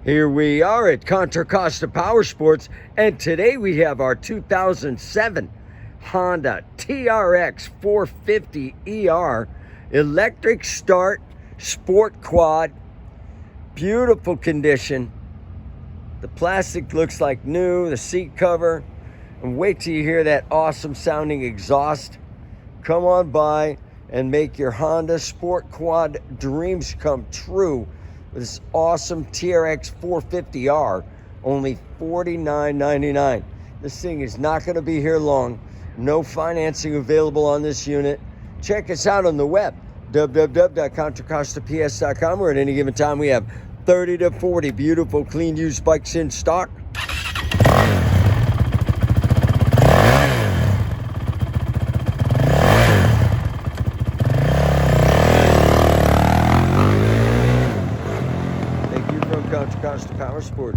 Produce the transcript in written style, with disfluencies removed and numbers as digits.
Here we are at Contra Costa Powersports, and today we have our 2007 Honda TRX450ER electric start sport quad. Beautiful condition. The plastic looks like new, the seat cover, and wait till you hear that awesome sounding exhaust. Come on by and make your Honda sport quad dreams come true. This awesome TRX 450R, only $49.99. This thing is not going to be here long. No financing available on this unit. Check us out on the web, www.contracostaps.com, where at any given time we have 30 to 40 beautiful, clean, used bikes in stock. Contra Costa Powersports.